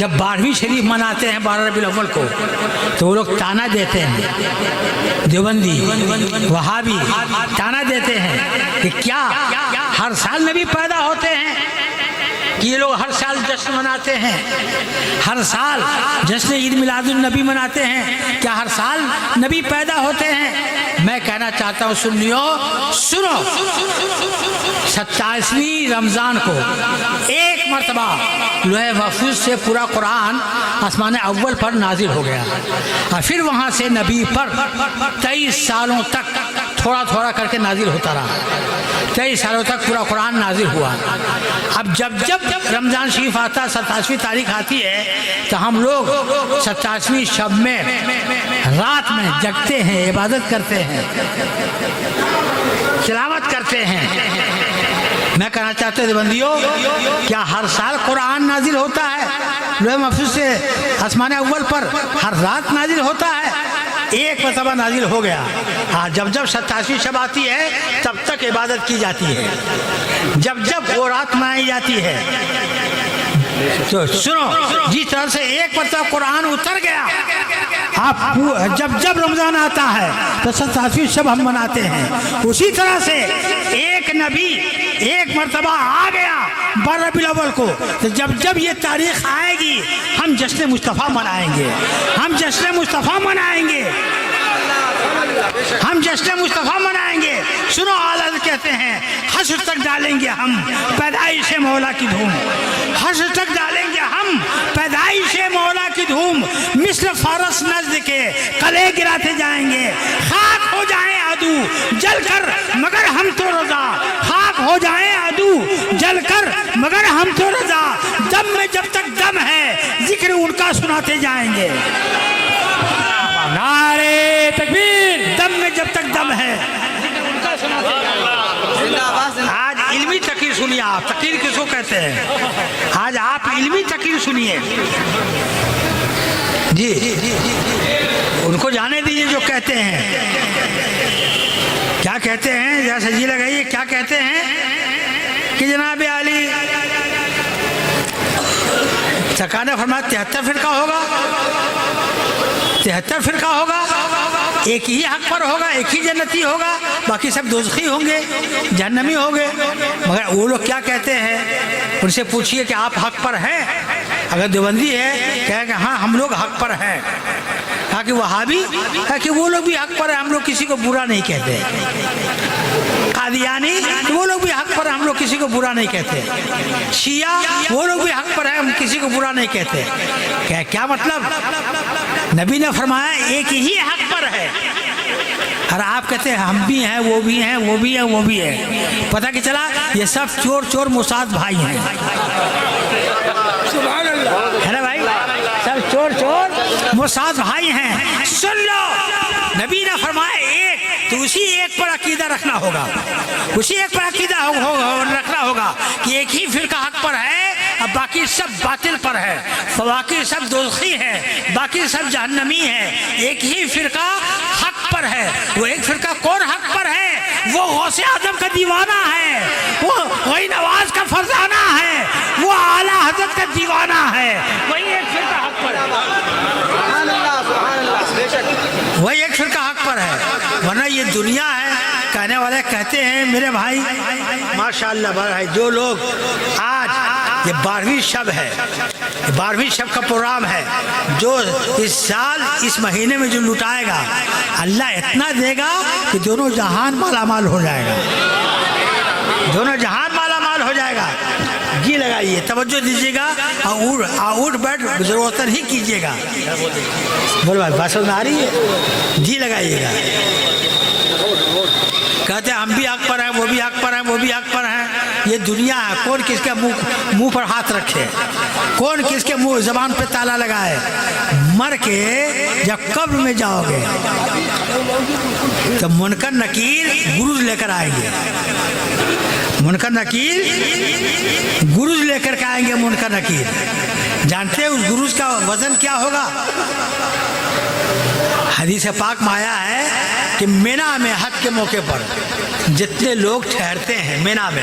جب 12ویں شریف مناتے ہیں 12 ربیع الاول کو تو وہ لوگ تانا دیتے ہیں، دیوبندی وہابی تانا دیتے ہیں کہ کیا ہر سال نبی پیدا ہوتے ہیں کہ یہ لوگ ہر سال جشن مناتے ہیں، ہر سال جشن عید میلاد النبی مناتے ہیں، کیا ہر سال نبی پیدا ہوتے ہیں؟ میں کہنا چاہتا ہوں سنیو سنو، 27ویں رمضان کو ایک مرتبہ لوح محفوظ سے پورا قرآن آسمان اول پر نازل ہو گیا، اور پھر وہاں سے نبی پر 23 سالوں تک تھوڑا تھوڑا کر کے نازل ہوتا رہا، 23 سالوں تک پورا قرآن نازل ہوا۔ اب جب رمضان شریف آتا، 27ویں تاریخ آتی ہے، تو ہم لوگ 27ویں شب میں رات میں جگتے ہیں، عبادت کرتے ہیں، تلاوت کرتے ہیں۔ میں کہنا چاہتا ہوں دیوبندیوں، کیا ہر سال قرآن نازل ہوتا ہے؟ لوح محفوظ سے آسمان اول پر ہر رات نازل ہوتا ہے؟ ایک مرتبہ نازل ہو گیا، ہاں جب 27ویں شب آتی ہے تب تک عبادت کی جاتی ہے، جب وہ رات منائی جاتی ہے۔ تو سنو، جس طرح سے ایک مرتبہ قرآن اتر گیا، آپ جب رمضان آتا ہے تو 27ویں شب ہم مناتے ہیں، اسی طرح سے ایک نبی ایک مرتبہ آ گیا 12 ربیع الاول کو، تو جب یہ تاریخ آئے گی ہم جشن مصطفیٰ منائیں گے، ہم جشن مصطفیٰ منائیں گے، ہم جشن مصطفیٰ منائیں گے۔ سنو، اعلیٰ کہتے ہیں حشر تک ڈالیں گے ہم پیدائش مولا کی دھوم، حشر تک ڈالیں گے ہم پیدائش مولا کی دھوم، مثل فارس نزد کے قلعے گراتے جائیں گے، خاک ہو جائیں عدو جل کر مگر ہم تو رضا، خاک ہو جائیں عدو جل کر مگر ہم تو رضا، دم میں جب تک دم ہے ذکر ان کا سناتے جائیں گے۔ نعرے تکبیر! دم میں جب تک دم ہے ذکر ان کا سناتے جائیں گے۔ آج علمی تقریر سنیے، آپ تقریر کس کو کہتے ہیں؟ آج آپ علمی تقریر سنیے جی، ان کو جانے دیجیے جو کہتے ہیں، کیا کہتے ہیں، ذرا سجی لگائیے، کیا کہتے ہیں کہ جناب علی سرکار نے فرمایا 73 فرقہ ہوگا، 73 فرقہ ہوگا، ایک ہی حق پر ہوگا، ایک ہی جنتی ہوگا، باقی سب دوزخی ہوں گے، جہنمی ہوں گے۔ مگر وہ لوگ کیا کہتے ہیں؟ ان سے پوچھئے کہ آپ حق پر ہیں؟ اگر دیوبندی ہے کہے کہ ہاں ہم لوگ حق پر ہیں، کہا کہ وہابی ہے کہ وہ لوگ بھی حق پر ہیں، ہم لوگ کسی کو برا نہیں کہتے، قادیانی وہ لوگ بھی حق پر ہیں، ہم لوگ کسی کو برا نہیں کہتے، شیعہ وہ لوگ بھی حق پر ہیں، ہم کسی کو برا نہیں کہتے۔ کیا مطلب؟ نبی نے فرمایا ایک ہی حق پر ہے، اور آپ کہتے ہیں ہم بھی ہیں، وہ بھی ہیں، وہ بھی ہیں، وہ بھی ہیں۔ پتہ کہ چلا یہ سب چور موساد بھائی ہیں، ہے نا بھائی؟ سب چور موساد بھائی ہیں۔ سن لو، نبی نے فرمایا ایک، تو اسی ایک پر عقیدہ رکھنا ہوگا، اسی ایک پر عقیدہ رکھنا ہوگا کہ ایک ہی فرقہ حق پر ہے، اب باقی سب باطل پر ہے، باقی سب دوزخی ہے، باقی سب جہنمی ہے۔ ایک ہی فرقہ حق پر ہے، وہ ایک فرقہ کون حق پر ہے؟ وہ غوث اعظم کا دیوانہ ہے، وہ وہی نواز کا فرزانہ ہے، وہ اعلیٰ حضرت کا دیوانہ ہے، وہی ایک فرقہ حق پر ہے، وہی ایک فرقہ حق پر ہے، ورنہ یہ دنیا ہے۔ کہنے والے کہتے ہیں میرے بھائی ماشاءاللہ بھائی، جو لوگ آج یہ 12ویں شب ہے، 12ویں شب کا پروگرام ہے، جو اس سال اس مہینے میں جو لٹائے گا اللہ اتنا دے گا کہ دونوں جہان مالا مال ہو جائے گا، دونوں جہان مالا مال ہو جائے گا۔ جی لگائیے، توجہ دیجیے گا، اٹھ بیٹھ ضرورت ہی کیجیے گا۔ بولو بھائی، بات سمجھ آ رہی ہے؟ جی لگائیے گا۔ کہتے ہیں ہم بھی حق پر ہیں، وہ بھی حق پر ہیں، وہ بھی حق پر ہیں۔ یہ دنیا ہے، کون کس کے منہ پر ہاتھ رکھے، کون کس کے منہ زبان پہ تالا لگائے۔ مر کے جب قبر میں جاؤ گے تو منکر نکیر گروز لے کر آئیں گے، منکر نکیر گروز لے کر کے آئیں گے۔ منکر نکیر جانتے ہیں اس گروز کا وزن کیا ہوگا؟ حدیث پاک میں آیا ہے کہ مینا میں حج کے موقع پر جتنے لوگ ٹھہرتے ہیں مینا میں،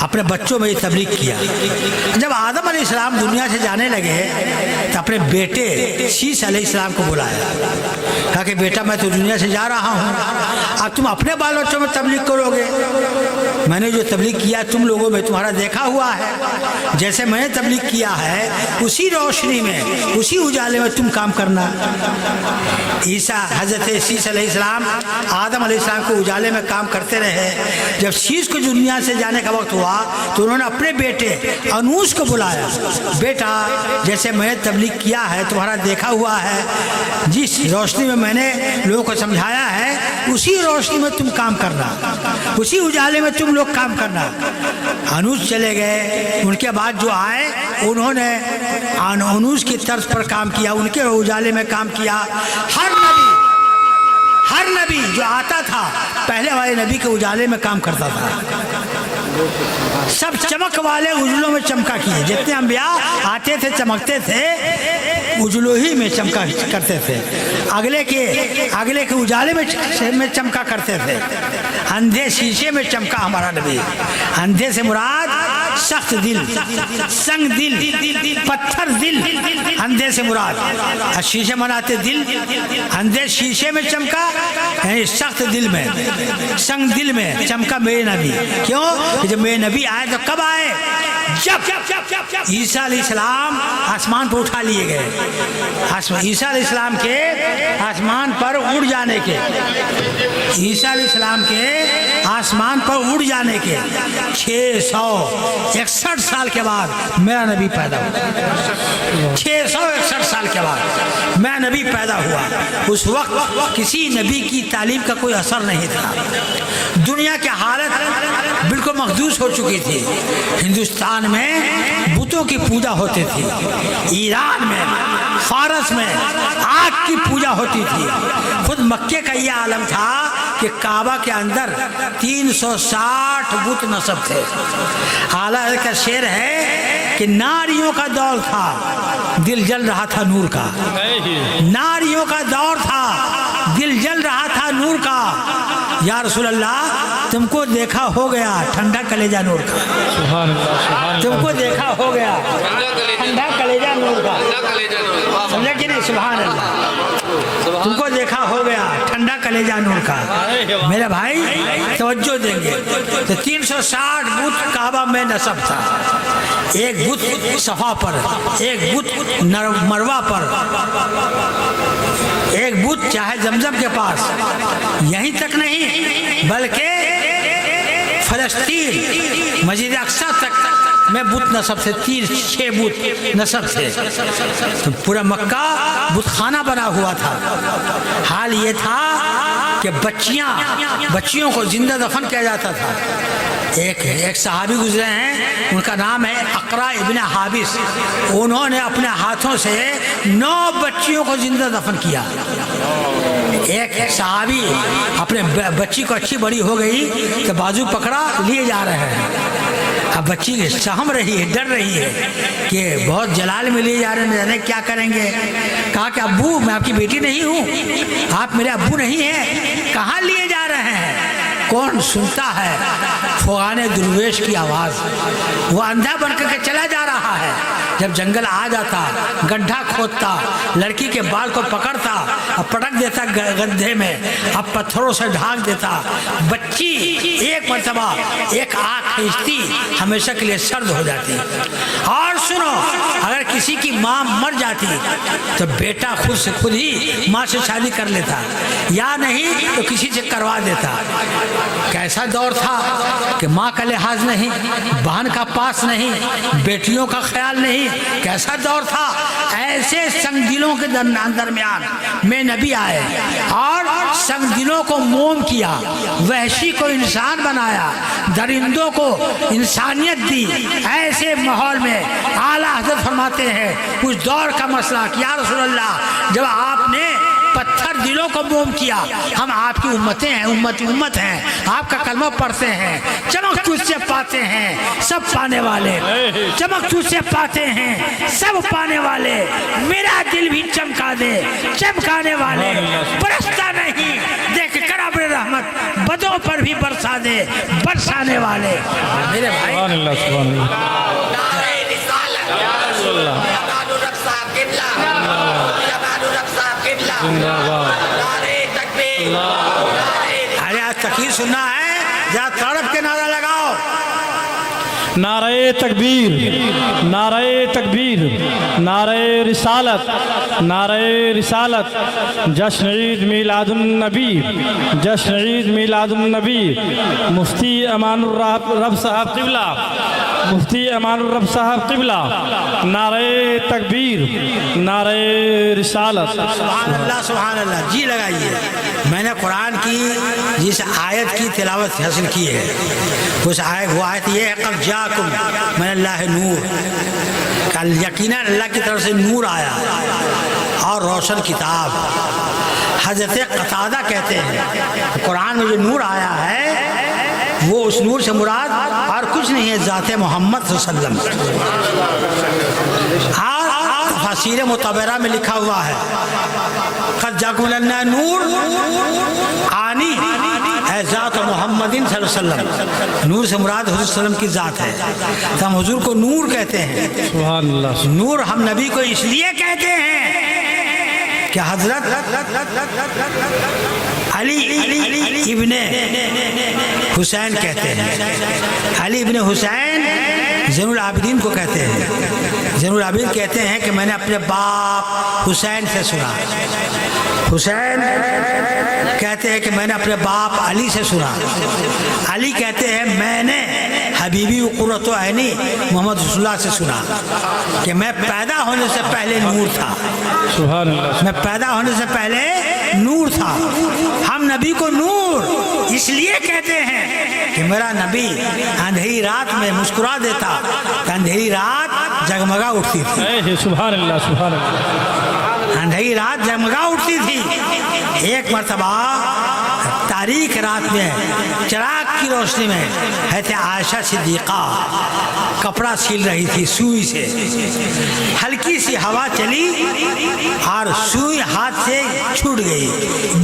اپنے بچوں میں تبلیغ کیا۔ جب آدم علیہ السلام دنیا سے جانے لگے تو اپنے بیٹے شیش علیہ السلام کو بلایا، کہا کہ بیٹا میں تو دنیا سے جا رہا ہوں، اب تم اپنے بال بچوں میں تبلیغ کرو گے؟ میں نے جو تبلیغ کیا تم لوگوں میں تمہارا دیکھا ہوا ہے، جیسے میں نے تبلیغ کیا ہے اسی روشنی میں اسی اجالے میں تم کام کرنا۔ عیسیٰ حضرت شیش علیہ السلام آدم علیہ السلام کو اجالے میں کام کرتے رہے۔ جب شیش کو دنیا سے جانے کا وقت ہوا تو انہوں نے اپنے بیٹے انوش کو بلایا، بیٹا جیسے میں نے تبلیغ کیا ہے تمہارا دیکھا ہوا ہے، جس روشنی میں میں نے لوگوں کو سمجھایا ہے اسی روشنی میں تم کام کرنا، اسی اجالے میں تم لوگ کام کرنا۔ انوش چلے گئے، ان کے بعد جو آئے انہوں نے انوش کی طرز پر کام کیا، ان کے اجالے میں کام کیا۔ ہر نبی جو آتا تھا پہلے والے نبی کے اجالے میں کام کرتا تھا، سب چمک والے اجلوں میں چمکا کیے، جتنے انبیاء آتے تھے چمکتے تھے اجلوں ہی میں چمکا کرتے تھے، اگلے کے اجالے میں چمکا کرتے تھے۔ اندھے شیشے میں چمکا ہمارا نبی، اندھے سے مراد سخت دل، سنگ دل، پتھر دل، اندھے سے مراد شیشے بناتے دل، اندھے شیشے میں چمکا یعنی سخت دل میں، سنگ دل میں چمکا میرے نبی۔ کیوں؟ کہ جب میرے نبی آئے تو کب آئے؟ جب عیسیٰ علیہ السلام آسمان پر اٹھا لیے گئے، عیسیٰ علیہ السلام کے آسمان پر اڑ جانے کے، عیسیٰ علیہ السلام کے آسمان پر اڑ جانے کے 661 سال کے بعد میرا نبی پیدا ہوا۔ 661 سال کے بعد میرا نبی پیدا ہوا۔ اس وقت کسی نبی کی تعلیم کا کوئی اثر نہیں تھا، دنیا کی حالت بالکل مخدوش ہو چکی تھی۔ ہندوستان میں بتوں کی پوجا ہوتی تھی، ایران میں، فارس میں آگ کی پوجا ہوتی تھی۔ خود مکے کا یہ عالم تھا کہ کعبہ کے اندر 360 بت نصب تھے۔ اعلیٰ کا شعر ہے کہ ناریوں کا دور تھا، دل جل رہا تھا نور کا، ناریوں کا دور تھا، دل جل رہا تھا نور کا۔ یا رسول اللہ تم کو دیکھا ہو گیا ٹھنڈا کلیجہ نور کا، تم کو دیکھا ہو گیا ٹھنڈا کلیجہ نور کا، سمجھا کہ نہیں؟ سبحان اللہ، تم کو دیکھا ہو گیا ٹھنڈا کلیجہ نور کا۔ میرے بھائی توجہ دیں گے تو 360 بت کعبہ میں نصب تھا، ایک بت صفا پر، ایک بت مروہ پر، ایک بت چاہے زمزم کے پاس، یہیں تک نہیں بلکہ فلسطین مسجد اقصی تک میں بت نصب سے 6 بت نصب سے، پورا مکہ بت خانہ بنا ہوا تھا۔ حال یہ تھا کہ بچیوں کو زندہ دفن کیا جاتا تھا۔ ایک صحابی گزرے ہیں، ان کا نام ہے اقرا ابن حابس، انہوں نے اپنے ہاتھوں سے 9 بچیوں کو زندہ دفن کیا۔ ایک صحابی اپنے بچی کو اچھی بڑی ہو گئی تو بازو پکڑا لیے جا رہے ہیں، اب بچی سہم رہی ہے، ڈر رہی ہے کہ بہت جلال میں لیے جا رہے ہیں، جانے کیا کریں گے۔ کہا کہ ابو میں آپ کی بیٹی نہیں ہوں، آپ میرے ابو نہیں ہیں، کہاں لیے جا رہے ہیں؟ کون سنتا ہے فغان درویش کی آواز؟ وہ اندھا بن کر کے چلا جا رہا ہے، جب جنگل آ جاتا گڈھا کھودتا، لڑکی کے بال کو پکڑتا، اب پٹک دیتا گدھے میں، اب پتھروں سے ڈھانک دیتا، بچی ایک مرتبہ ایک آنکھ کھینچتی ہمیشہ کے لیے سرد ہو جاتی۔ اور سنو، اگر کسی کی ماں مر جاتی تو بیٹا خود سے خود ہی ماں سے شادی کر لیتا، یا نہیں تو کسی سے کروا دیتا۔ کیسا دور تھا کہ ماں کا لحاظ نہیں، بہن کا پاس نہیں، بیٹیوں کا خیال نہیں، کیسا دور تھا۔ ایسے سنگ دلوں کے درمیان میں نبی آئے اور سنگ دلوں کو موم کیا، وحشی کو انسان بنایا، درندوں کو انسانیت دی۔ ایسے ماحول میں اعلیٰ حضرت فرماتے ہیں اس دور کا مسئلہ کہ یا رسول اللہ جب آپ نے پتھر دلوں کو موم کیا، ہم آپ کی امتیں ہیں، امت ہیں، آپ کا کلمہ پڑھتے ہیں، چمک تجھ سے پاتے ہیں سب پانے والے، چمک تجھ سے پاتے ہیں سب پانے والے، میرا دل بھی چمکا دے چمکانے والے، برستا نہیں دیکھ کر ابر رحمت بدوں پر بھی برسا دے برسانے والے میرے بھائی. سبحان اللہ سبحان اللہ. ارے آج تقریر سننا ہے جہاں تڑپ کے نعرہ لگاؤ. نعرہ تکبیر، نعرہ تکبیر، نعرہ رسالت، نعرہ رسالت. جشن عید میلاد النبی، جشن عید میلاد النبی. مفتی امان الرب صاحب قبلہ، مفتی امان الرب صاحب قبلہ. نعرہ تکبیر، نعرہ رسالت. سبحان اللہ سبحان اللہ. جی لگائیے. میں نے قرآن کی جس آیت کی تلاوت حاصل کی ہے اس آیت وہ آیت یہ ہے قد جاکم من اللہ نور. کل یقیناً اللہ کی طرف سے نور آیا اور روشن کتاب. حضرت قتادہ کہتے ہیں قرآن میں جو نور آیا ہے وہ اس نور سے مراد اور کچھ نہیں ہے ذات محمد صلی اللہ علیہ وسلم. اور تفاسیر متبرہ میں لکھا ہوا ہے قد جاکم من اللہ نور آنی ہے ذات محمد صلی اللہ علیہ وسلم. نور سے مراد حضور صلی اللہ علیہ وسلم کی ذات ہے. تو ہم حضور کو نور کہتے ہیں. سبحان اللہ. نور ہم نبی کو اس لیے کہتے ہیں کہ حضرت علی ابن حسین کہتے ہیں. علی ابن حسین زین العابدین کو کہتے ہیں. زین العابدین کہتے ہیں کہ میں نے اپنے باپ حسین سے سنا. حسین کہتے ہیں کہ میں نے اپنے باپ علی سے سنا. علی کہتے ہیں میں نے حبیبی و قرۃ عینی محمد رسول اللہ سے سنا کہ میں پیدا ہونے سے پہلے نور تھا. سبحان اللہ. میں پیدا ہونے سے پہلے نور تھا. ہم نبی کو نور اس لیے کہتے ہیں کہ میرا نبی اندھیری رات میں مسکرا دیتا کہ اندھیری رات جگمگا اٹھتی تھی. سبحان اللہ سبحان اللہ. اندھیری رات جگمگا اٹھتی تھی. ایک مرتبہ تاریک رات میں چراغ کی روشنی میں حضرت عائشہ صدیقہ کپڑا سیل رہی تھی سوئی سے. ہلکی سی ہوا چلی اور سوئی ہاتھ سے چھوٹ گئی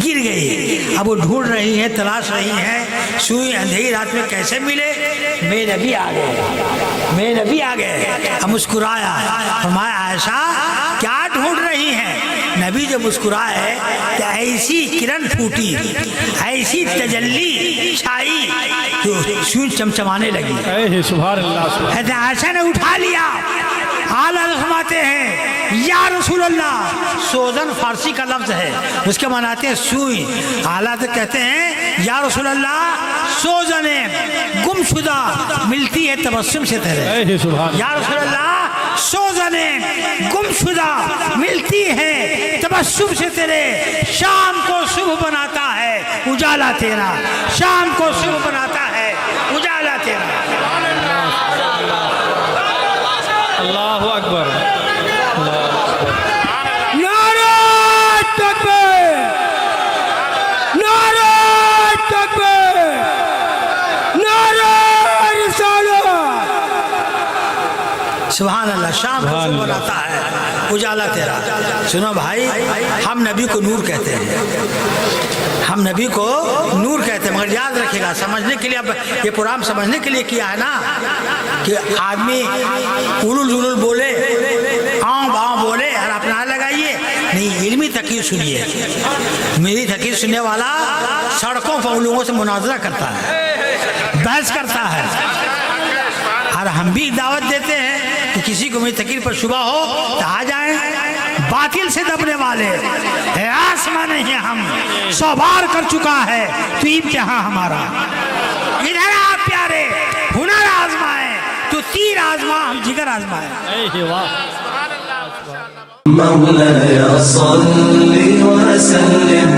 گر گئی. اب وہ ڈھونڈ رہی ہیں تلاش رہی ہیں سوئی اندھیری رات میں کیسے ملے. میرے نبی آ گئے. میرے نبی آ گئے. اب مسکرایا فرمایا عائشہ کیا ڈھونڈ رہی ہیں. نبی جو مسکرائے کہ ایسی کرن پھوٹی ایسی تجلی چھائی جو سوئی چمچمانے لگی. سبحان اللہ. حضرت عائشہ نے اٹھا لیا. اعلیٰ فرماتے ہیں یا رسول اللہ. سوزن فارسی کا لفظ ہے اس کے مناتے ہیں سوئی. اعلیٰ کہتے ہیں یا رسول اللہ سوزن گم شدہ ملتی ہے تبسم سے تیرے. یا رسول اللہ سوزن گم شدہ ملتی ہے تبسم سے تیرے. شام کو صبح بناتا ہے اجالا تیرا. شام کو صبح بناتا ہے اجالا تیرا. اللہ اکبر. نعرہ تکبیر نعرہ تکبیر نعرہ رسالت. سبحان اللہ. شام کو صبح بناتا ہے اجالا تیرا. سنو بھائی ہم نبی کو نور کہتے ہیں. ہم نبی کو نور کہتے ہیں. مگر یاد رکھے گا سمجھنے کے لیے اب یہ پروگرام سمجھنے کے لیے کیا ہے نا کہ آدمی اولول جلول بولے آؤں باؤں بولے اور اپنا لگائیے نہیں. علمی تقریر سنیے. میری تقریر سننے والا سڑکوں پر لوگوں سے مناظرہ کرتا ہے بحث کرتا ہے. اور ہم بھی دعوت دیتے ہیں کہ کسی کو میری تقریر پر شبہ ہو تو آ جائیں. باطل سے دبنے والے آسمان نہیں ہم 100 بار کر چکا ہے تو امتحان ہمارا. ادھر آپ پیارے ہنر آزمائے تو تیر آزما ہم جگر آزمائے. مولاي صل وسلم